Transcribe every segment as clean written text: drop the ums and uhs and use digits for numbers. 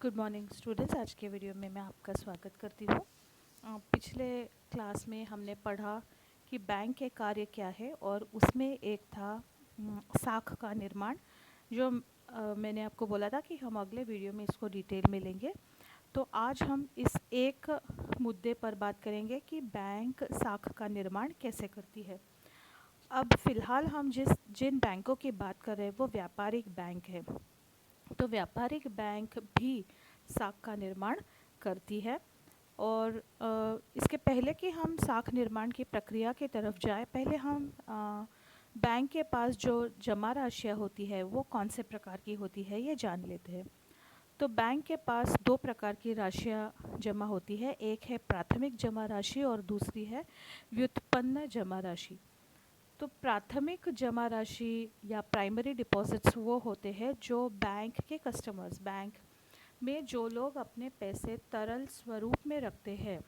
Good morning students. आज के video में मैं आपका स्वागत करती हूँ। पिछले क्लास में हमने पढ़ा कि बैंक के कार्य क्या है और उसमें एक था साख का निर्माण, जो मैंने आपको बोला था कि हम अगले वीडियो में इसको डिटेल में लेंगे। तो आज हम इस एक मुद्दे पर बात करेंगे कि बैंक साख का निर्माण कैसे करती है। अब फ़िलहाल हम जिन बैंकों की बात कर रहे हैं वो व्यापारिक बैंक है। तो व्यापारिक बैंक भी साख का निर्माण करती है। और इसके पहले कि हम साख निर्माण की प्रक्रिया की तरफ जाएं, पहले हम बैंक के पास जो जमा राशियाँ होती है वो कौन से प्रकार की होती है ये जान लेते हैं। तो बैंक के पास दो प्रकार की राशियाँ जमा होती है, एक है प्राथमिक जमा राशि और दूसरी है व्युत्पन्न जमा राशि। तो प्राथमिक जमा राशि या प्राइमरी डिपॉजिट्स वो होते हैं जो बैंक के कस्टमर्स, बैंक में जो लोग अपने पैसे तरल स्वरूप में रखते हैं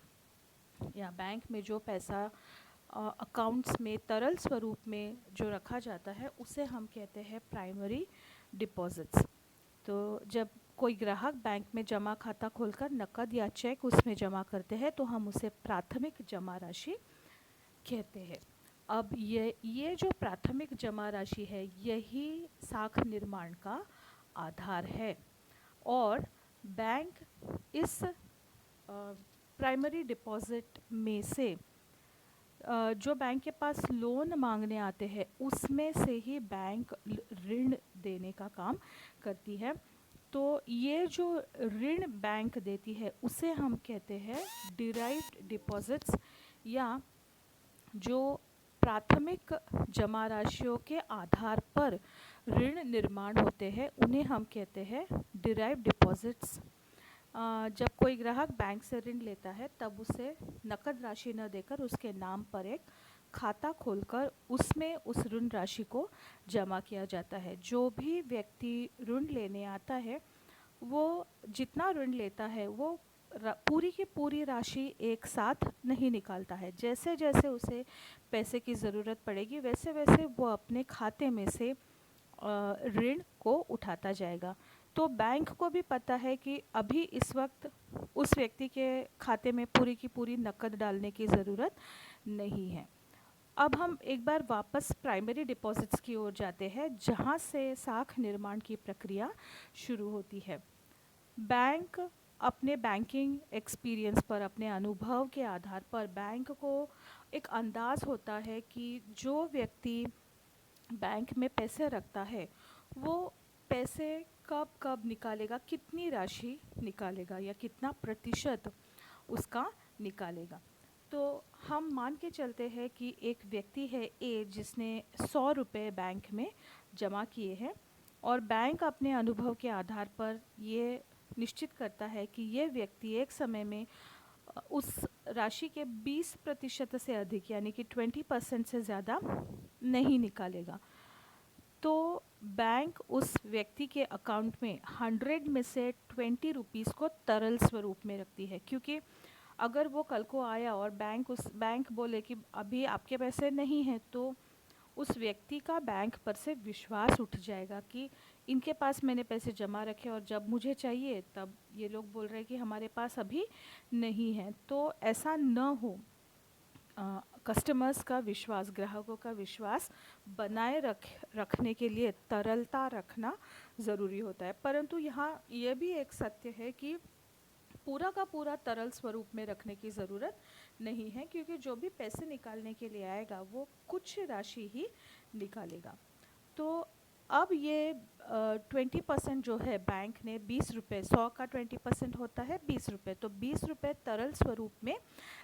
या बैंक में जो पैसा अकाउंट्स में तरल स्वरूप में जो रखा जाता है उसे हम कहते हैं प्राइमरी डिपॉजिट्स। तो जब कोई ग्राहक बैंक में जमा खाता खोलकर नकद या चेक उसमें जमा करते हैं तो हम उसे प्राथमिक जमा राशि कहते हैं। अब ये जो प्राथमिक जमा राशि है यही साख निर्माण का आधार है। और बैंक इस प्राइमरी डिपॉजिट में से जो बैंक के पास लोन मांगने आते हैं उसमें से ही बैंक ऋण देने का काम करती है। तो ये जो ऋण बैंक देती है उसे हम कहते हैं डिराइव्ड डिपॉजिट्स, या जो प्राथमिक जमा राशियों के आधार पर ऋण निर्माण होते हैं उन्हें हम कहते हैं डिराइव्ड डिपॉजिट्स। जब कोई ग्राहक बैंक से ऋण लेता है तब उसे नकद राशि न देकर उसके नाम पर एक खाता खोलकर उसमें उस ऋण राशि को जमा किया जाता है। जो भी व्यक्ति ऋण लेने आता है वो जितना ऋण लेता है वो पूरी की पूरी राशि एक साथ नहीं निकालता है। जैसे जैसे उसे पैसे की ज़रूरत पड़ेगी वैसे वैसे वो अपने खाते में से ऋण को उठाता जाएगा। तो बैंक को भी पता है कि अभी इस वक्त उस व्यक्ति के खाते में पूरी की पूरी नकद डालने की ज़रूरत नहीं है। अब हम एक बार वापस प्राइमरी डिपॉजिट्स की ओर जाते हैं जहाँ से साख निर्माण की प्रक्रिया शुरू होती है। बैंक अपने बैंकिंग एक्सपीरियंस पर, अपने अनुभव के आधार पर बैंक को एक अंदाज़ होता है कि जो व्यक्ति बैंक में पैसे रखता है वो पैसे कब कब निकालेगा, कितनी राशि निकालेगा या कितना प्रतिशत उसका निकालेगा। तो हम मान के चलते हैं कि एक व्यक्ति है ए जिसने 100 रुपये बैंक में जमा किए हैं और बैंक अपने अनुभव के आधार पर ये निश्चित करता है कि ये व्यक्ति एक समय में उस राशि के 20% से अधिक यानी कि 20% से ज़्यादा नहीं निकालेगा। तो बैंक उस व्यक्ति के अकाउंट में 100 में से 20 रुपीज़ को तरल स्वरूप में रखती है, क्योंकि अगर वो कल को आया और बैंक बोले कि अभी आपके पैसे नहीं हैं तो उस व्यक्ति का बैंक पर से विश्वास उठ जाएगा कि इनके पास मैंने पैसे जमा रखे और जब मुझे चाहिए तब ये लोग बोल रहे हैं कि हमारे पास अभी नहीं है। तो ऐसा न हो, कस्टमर्स का विश्वास, ग्राहकों का विश्वास बनाए रखने के लिए तरलता रखना ज़रूरी होता है। परंतु यहाँ यह भी एक सत्य है कि पूरा का पूरा तरल स्वरूप में रखने की ज़रूरत नहीं है, क्योंकि जो भी पैसे निकालने के लिए आएगा वो कुछ राशि ही निकालेगा। तो अब ये 20% जो है बैंक ने 20 रुपये, 100 का 20% होता है 20 रुपये, तो 20 रुपये तरल स्वरूप में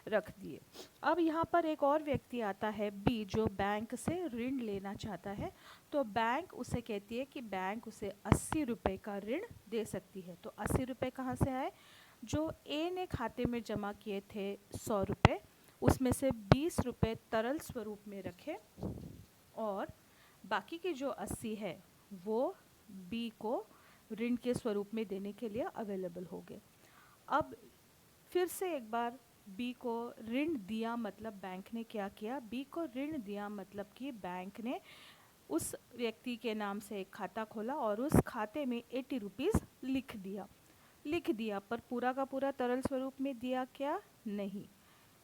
रख दिए। अब यहाँ पर एक और व्यक्ति आता है बी जो बैंक से ऋण लेना चाहता है। तो बैंक उसे कहती है कि बैंक उसे 80 रुपये का ऋण दे सकती है। तो 80 रुपये कहाँ से आए? जो ए ने खाते में जमा किए थे 100 रुपये, उसमें से 20 रुपये तरल स्वरूप में रखे और बाकी के जो 80 है वो बी को ऋण के स्वरूप में देने के लिए अवेलेबल हो गए। अब फिर से एक बार बी को ऋण दिया, मतलब बैंक ने क्या किया? बी को ऋण दिया मतलब कि बैंक ने उस व्यक्ति के नाम से एक खाता खोला और उस खाते में 80 रुपीज़ लिख दिया। लिख दिया, पर पूरा का पूरा तरल स्वरूप में दिया क्या? नहीं,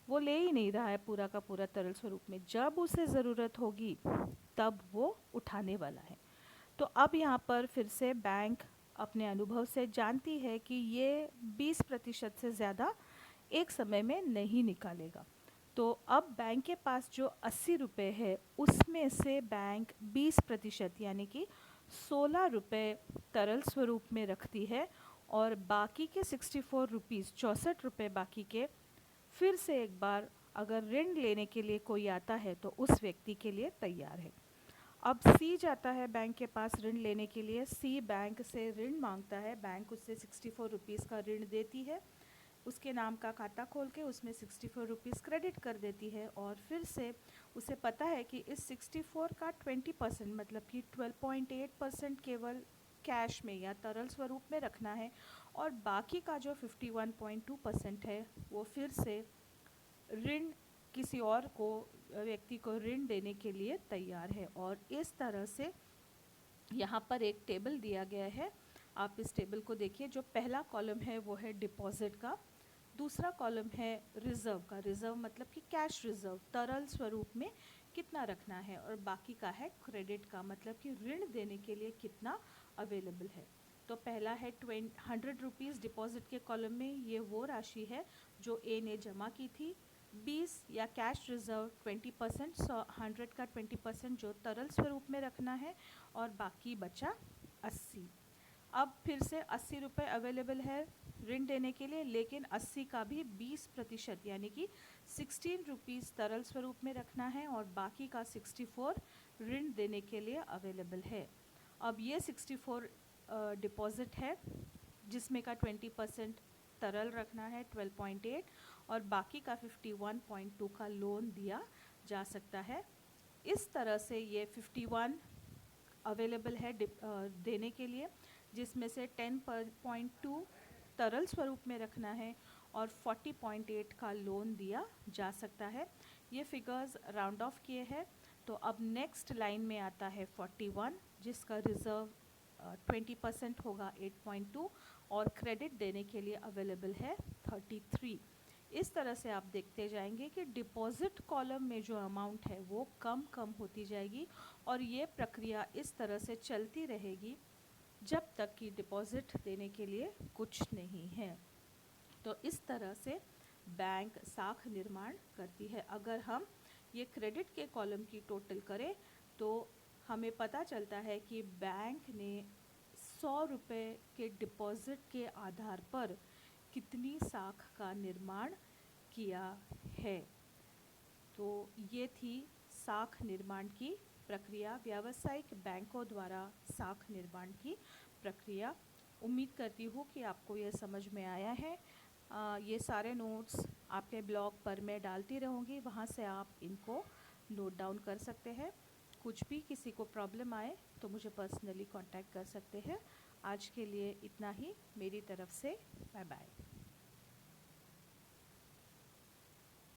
वो ले ही नहीं रहा है पूरा का पूरा तरल स्वरूप में। जब उसे ज़रूरत होगी तब वो उठाने वाला है। तो अब यहाँ पर फिर से बैंक अपने अनुभव से जानती है कि ये 20% से ज़्यादा एक समय में नहीं निकालेगा। तो अब बैंक के पास जो 80 रुपये है उसमें से बैंक 20% यानी कि 16 रुपये तरल स्वरूप में रखती है, और बाकी के 64 रुपीज़ 64 रुपये बाकी के फिर से एक बार अगर ऋण लेने के लिए कोई आता है तो उस व्यक्ति के लिए तैयार है। अब सी जाता है बैंक के पास ऋण लेने के लिए। सी बैंक से ऋण मांगता है, बैंक उससे 64 रुपीज़ का ऋण देती है, उसके नाम का खाता खोल के उसमें 64 रुपीज़ क्रेडिट कर देती है, और फिर से उसे पता है कि इस 64 का 20% मतलब कि 12.8% केवल कैश में या तरल स्वरूप में रखना है, और बाकी का जो 51.2% है वो फिर से ऋण किसी और को व्यक्ति को ऋण देने के लिए तैयार है। और इस तरह से यहाँ पर एक टेबल दिया गया है, आप इस टेबल को देखिए। जो पहला कॉलम है वो है डिपॉजिट का, दूसरा कॉलम है रिज़र्व का। रिज़र्व मतलब कि कैश रिज़र्व, तरल स्वरूप में कितना रखना है, और बाकी का है क्रेडिट का, मतलब कि ऋण देने के लिए कितना अवेलेबल है। तो पहला है 100 रुपीज़ डिपॉजिट के कॉलम में, ये वो राशि है जो ए ने जमा की थी। 20 या कैश रिज़र्व 20%, 100 का 20% जो तरल स्वरूप में रखना है, और बाकी बचा 80। अब फिर से 80 रुपये अवेलेबल है ऋण देने के लिए, लेकिन 80 का भी 20% यानी कि 16 रुपीज़ तरल स्वरूप में रखना है, और बाकी का 64 ऋण देने के लिए अवेलेबल है। अब ये 64 डिपॉजिट है जिसमें का 20% तरल रखना है 12.8, और बाकी का 51.2 का लोन दिया जा सकता है। इस तरह से ये 51 अवेलेबल है देने के लिए, जिसमें से 10.2 तरल स्वरूप में रखना है और 40.8 का लोन दिया जा सकता है। ये फिगर्स राउंड ऑफ किए हैं। तो अब नेक्स्ट लाइन में आता है 41, जिसका रिज़र्व 20% होगा 8.2, और क्रेडिट देने के लिए अवेलेबल है 33। इस तरह से आप देखते जाएंगे कि डिपॉजिट कॉलम में जो अमाउंट है वो कम कम होती जाएगी, और ये प्रक्रिया इस तरह से चलती रहेगी जब तक कि डिपॉजिट देने के लिए कुछ नहीं है। तो इस तरह से बैंक साख निर्माण करती है। अगर हम ये क्रेडिट के कॉलम की टोटल करें तो हमें पता चलता है कि बैंक ने 100 रुपये के डिपॉजिट के आधार पर कितनी साख का निर्माण किया है। तो ये थी साख निर्माण की प्रक्रिया, व्यावसायिक बैंकों द्वारा साख निर्माण की प्रक्रिया। उम्मीद करती हूँ कि आपको ये समझ में आया है। ये सारे नोट्स आपके ब्लॉग पर मैं डालती रहूँगी, वहाँ से आप इनको नोट डाउन कर सकते हैं। कुछ भी किसी को प्रॉब्लम आए तो मुझे पर्सनली कांटेक्ट कर सकते हैं। आज के लिए इतना ही मेरी तरफ से, बाय बाय।